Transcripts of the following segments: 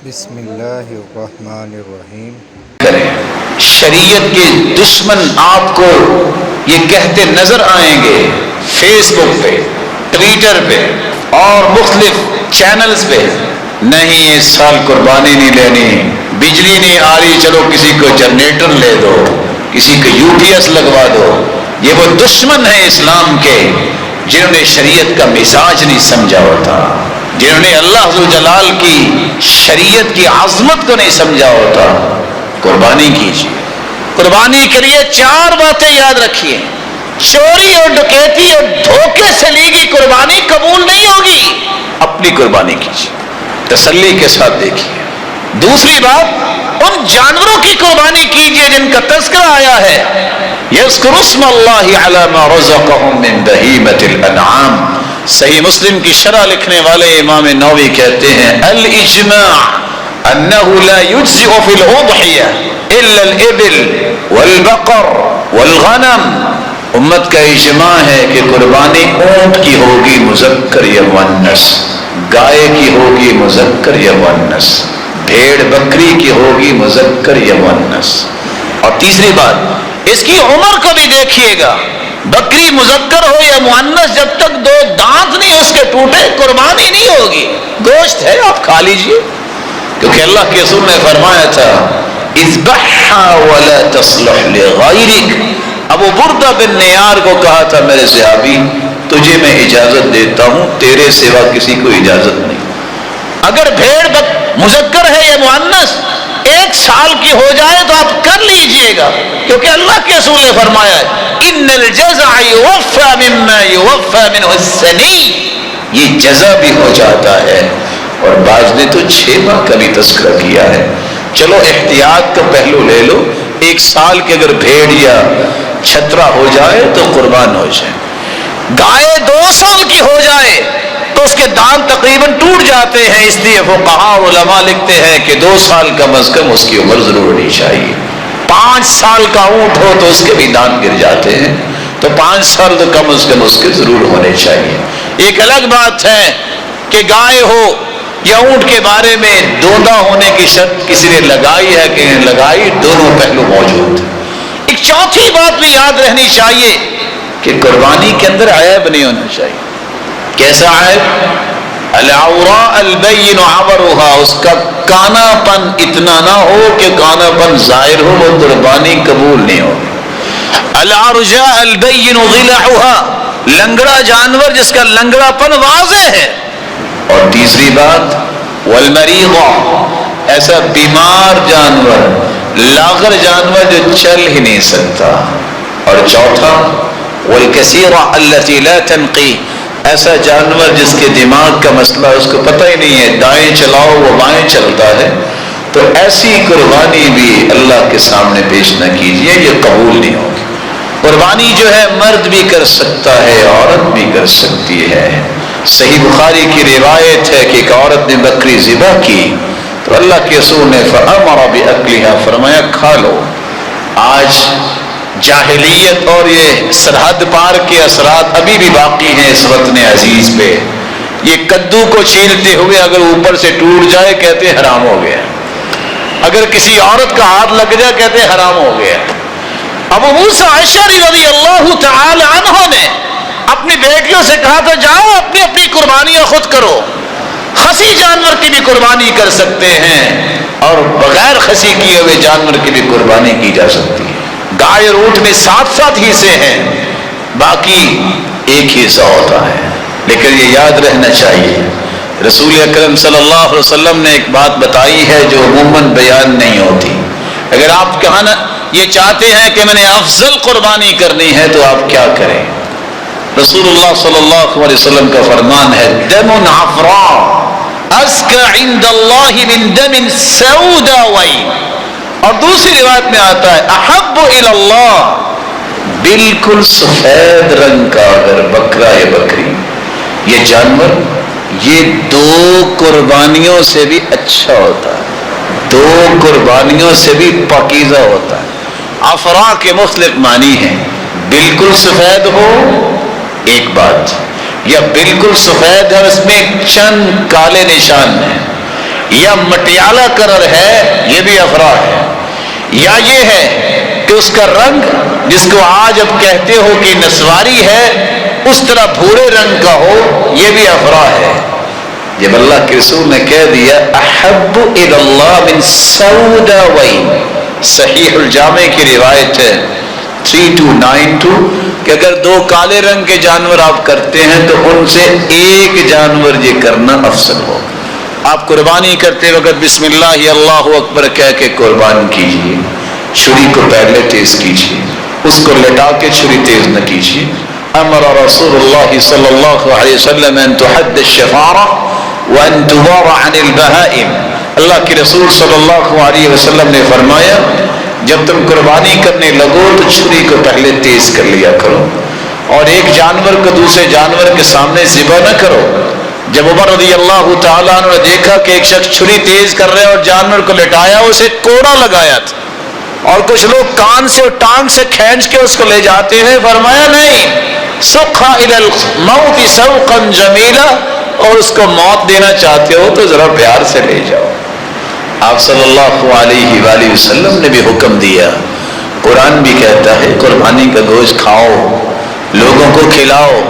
بسم اللہ الرحمن الرحیم۔ کریں شریعت کے دشمن آپ کو یہ کہتے نظر آئیں گے فیس بک پہ، ٹویٹر پہ اور مختلف چینلز پہ، نہیں اس سال قربانی نہیں لینی، بجلی نہیں آ رہی چلو کسی کو جنریٹر لے دو، کسی کو یو پی ایس لگوا دو۔ یہ وہ دشمن ہیں اسلام کے جنہوں نے شریعت کا مزاج نہیں سمجھا ہوتا، جنہوں نے اللہ ذو جلال کی شریعت کی عظمت کو نہیں سمجھا ہوتا۔ قربانی کیجیے، قربانی کے لیے 4 باتیں یاد رکھیے۔ چوری اور ڈکیتی اور دھوکے سے لی گئی قربانی قبول نہیں ہوگی۔ اپنی قربانی کیجیے، تسلی کے ساتھ دیکھیے۔ دوسری بات، ان جانوروں کی قربانی کیجیے جن کا تذکرہ آیا ہے، یذکر اسم اللہ علی ما رزقہم من بہیمۃ الانعام۔ صحیح مسلم کی شرح لکھنے والے امام نووی کہتے ہیں الاجماع انہ لا یجزئ فی الاضحیہ الا الابل والبقر والغنم۔ امت کا اجماع ہے کہ قربانی اونٹ کی ہوگی مذکر یا مؤنث، گائے کی ہوگی مذکر یا مؤنث، بھیڑ بکری کی ہوگی مذکر یا مؤنث۔ اور تیسری بات، اس کی عمر کو بھی دیکھیے گا، بکری مذکر ہو یا مؤنث، جب تک 2 دانت نہیں اس کے ٹوٹے قربانی نہیں ہوگی۔ گوشت ہے آپ کھا لیجئے، کیونکہ اللہ کے رسول نے فرمایا تھا اذبحها ولا تصلح لغیرک۔ ابو بردہ بن نیار کو کہا تھا میرے صحابی تجھے میں اجازت دیتا ہوں، تیرے سوا کسی کو اجازت نہیں۔ اگر بھیڑ مذکر ہے یا مؤنث 1 سال کی ہو جائے تو آپ کر لیجئے گا، کیونکہ اللہ کے رسول نے فرمایا ہے ان الجزع یوفى مما یوفى منه السنی، یہ جزا بھی ہو جاتا ہے۔ اور بعض نے تو 6 ماہ کا بھی تذکرہ کیا ہے۔ چلو احتیاط کا پہلو لے لو، 1 سال کے اگر بھیڑ یا چھترا ہو جائے تو قربان ہو جائے۔ گائے 2 سال کی ہو جائے تو اس کے دانت تقریباً ٹوٹ جاتے ہیں، اس لیے فقہاء علماء لکھتے ہیں کہ 2 سال کم از کم اس کی عمر ضرور ہونی چاہیے۔ 5 سال کا اونٹ ہو تو اس کے بھی دانت گر جاتے ہیں، تو 5 سال تو کم از کم اس کے ضرور ہونے چاہیے۔ ایک الگ بات ہے کہ گائے ہو یا اونٹ کے بارے میں دوندا ہونے کی شرط کسی نے لگائی ہے کہ نہیں لگائی، دونوں پہلو موجود ہیں۔ ایک چوتھی بات بھی یاد رہنی چاہیے کہ قربانی کے اندر عیب نہیں ہونا چاہیے۔ کیسا عیب؟ العوراء البین عورها، اس کا کانا پن اتنا نہ ہو کہ کانا پن ظاہر ہو، وہ قربانی قبول نہیں ہوگی۔ العرجاء البین ضلعها، لنگڑا جانور جس کا لنگڑا پن واضح ہے۔ اور تیسری بات والمریض، ایسا بیمار جانور، لاغر جانور جو چل ہی نہیں سکتا۔ اور چوتھا والکثیر التي لا تنقی، ایسا جانور جس کے دماغ کا مسئلہ اس کو پتہ ہی نہیں ہے، دائیں چلاؤ وہ بائیں چلتا ہے، تو ایسی قربانی بھی اللہ کے سامنے پیش نہ کیجیے، یہ قبول نہیں ہوگی۔ قربانی جو ہے مرد بھی کر سکتا ہے، عورت بھی کر سکتی ہے۔ صحیح بخاری کی روایت ہے کہ ایک عورت نے بکری ذبح کی تو اللہ کے رسول نے فأمر بأکلها، فرمایا کھا لو۔ آج جاہلیت اور یہ سرحد پار کے اثرات ابھی بھی باقی ہیں اس وطن عزیز پہ۔ یہ کدو کو چھیلتے ہوئے اگر اوپر سے ٹوٹ جائے کہتے حرام ہو گیا، اگر کسی عورت کا ہاتھ لگ جائے کہتے حرام ہو گیا۔ ابو موسیٰ اشعری رضی اللہ تعالی عنہ نے اپنی بیٹیوں سے کہا تھا جاؤ اپنی اپنی قربانیاں خود کرو، خسی جانور کی بھی قربانی کر سکتے ہیں اور بغیر خسی کیے ہوئے جانور کی بھی قربانی کی جا سکتی ہے۔ گائے اور اونٹ میں 7 حصے ہیں، باقی ایک ہی حصہ ہوتا ہے۔ لیکن یہ یاد رہنا چاہیے رسول اکرم صلی اللہ علیہ وسلم نے ایک بات بتائی ہے جو عموماً بیان نہیں ہوتی۔ اگر آپ کہنا یہ چاہتے ہیں کہ میں نے افضل قربانی کرنی ہے تو آپ کیا کریں؟ رسول اللہ صلی اللہ علیہ وسلم کا فرمان ہے دم عفراء ازکی عند اللہ من دم سوداوی، اور دوسری روایت میں آتا ہے احب الی اللہ، بالکل سفید رنگ کا اگر بکرا یا بکری، یہ جانور یہ 2 قربانیوں سے بھی اچھا ہوتا ہے، 2 قربانیوں سے بھی پاکیزہ ہوتا ہے۔ عفراء کے مختلف معنی ہیں، بالکل سفید ہو ایک بات، یا بالکل سفید ہے اس میں چند کالے نشان ہیں، یا مٹیالہ کلر ہے یہ بھی افراح ہے، یا یہ ہے کہ اس کا رنگ جس کو آج اب کہتے ہو کہ نسواری ہے اس طرح بھورے رنگ کا ہو، یہ بھی افراح ہے۔ جب اللہ کے رسول نے کہہ دیا احب الی اللہ من سوداوین، صحیح الجامع کی روایت ہے 3292 کہ اگر دو کالے رنگ کے جانور آپ کرتے ہیں تو ان سے ایک جانور یہ کرنا افضل ہوگا۔ آپ قربانی کرتے وقت بسم اللہ اللہ اکبر کہہ کے قربان کیجئے، چھری کو پہلے تیز کیجئے، اس کو لٹا کے چھری تیز نہ کیجئے۔ امر رسول اللہ صلی اللہ علیہ وسلم ان تحد الشفارہ وان تبار عن البہائم، اللہ کے رسول صلی اللہ علیہ وسلم نے فرمایا جب تم قربانی کرنے لگو تو چھری کو پہلے تیز کر لیا کرو اور ایک جانور کو دوسرے جانور کے سامنے ذبح نہ کرو۔ جب عمر رضی اللہ تعالیٰ عنہ نے دیکھا کہ ایک شخص چھری تیز کر رہے اور جانور کو لٹایا، اسے کوڑا لگایا تھا اور کچھ لوگ کان سے اور ٹانگ سے کھینچ کے اس کو لے جاتے ہیں، فرمایا نہیں، سقھا الی الموت سوقا جمیلا، اور اس کو موت دینا چاہتے ہو تو ذرا پیار سے لے جاؤ۔ آپ صلی اللہ علیہ وآلہ وسلم نے بھی حکم دیا، قرآن بھی کہتا ہے قربانی کا گوشت کھاؤ، لوگوں کو کھلاؤ،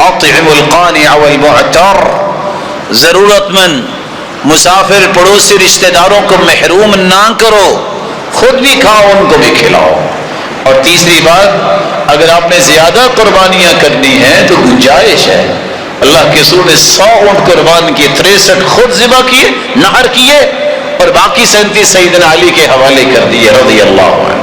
اطعم القانع والمعتر، ضرورت مند مسافر پڑوسی رشتہ داروں کو محروم نہ کرو، خود بھی کھاؤ ان کو بھی کھلاؤ۔ اور تیسری بات، اگر آپ نے زیادہ قربانیاں کرنی ہیں تو گنجائش ہے، اللہ کے رسول نے 100 اونٹ قربان کیے، 63 خود ذبح کیے، نحر کیے اور باقی 37 سیدنا علی کے حوالے کر دیے رضی اللہ عنہ۔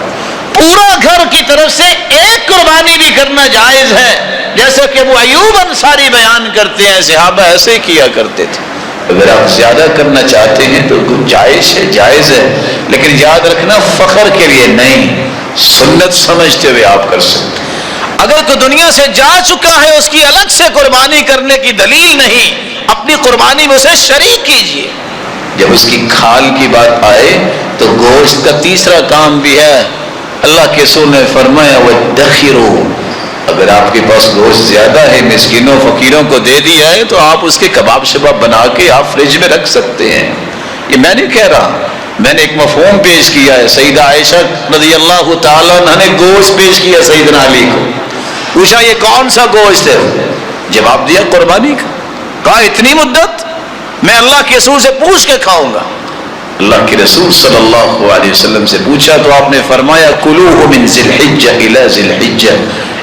پورا گھر کی طرف سے ایک قربانی بھی کرنا جائز ہے، جیسا کہ ابو ایوب انصاری بیان کرتے ہیں صحابہ ایسے کیا کرتے تھے۔ اگر آپ زیادہ کرنا چاہتے ہیں تو گنجائش ہے، جائز ہے، لیکن یاد رکھنا فخر کے لیے نہیں، سنت سمجھتے ہوئے آپ کر سکتے ہیں۔ اگر کوئی دنیا سے جا چکا ہے اس کی الگ سے قربانی کرنے کی دلیل نہیں، اپنی قربانی میں اسے شریک کیجئے۔ جب اس کی کھال کی بات آئے تو گوشت کا تیسرا کام بھی ہے، اللہ کے رسول نے فرمایا وَادَّخِرُوا، اگر آپ کے پاس گوشت زیادہ ہے مسکینوں فقیروں کو دے دیا ہے تو آپ اس کے کباب شباب بنا کے آپ فریج میں رکھ سکتے ہیں۔ یہ میں نہیں کہہ رہا، میں نے ایک مفہوم پیش کیا ہے۔ سیدہ عائشہ رضی اللہ تعالیٰ عنہ نے گوشت پیش کیا سیدنا علی کو، پوچھا یہ کون سا گوشت ہے؟ جواب دیا قربانی کا۔ کہا اتنی مدت؟ میں اللہ کے رسول سے پوچھ کے کھاؤں گا۔ اللہ کے رسول صلی اللہ علیہ وسلم سے پوچھا تو آپ نے فرمایا کلوہ من ذی الحجہ الی ذی الحجہ،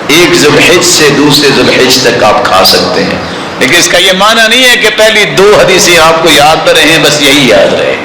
ایک ذی الحجہ سے دوسرے ذی الحجہ تک آپ کھا سکتے ہیں، لیکن اس کا یہ معنی نہیں ہے کہ پہلی 2 حدیثیں آپ کو یاد نہ رہیں بس یہی یاد رہے۔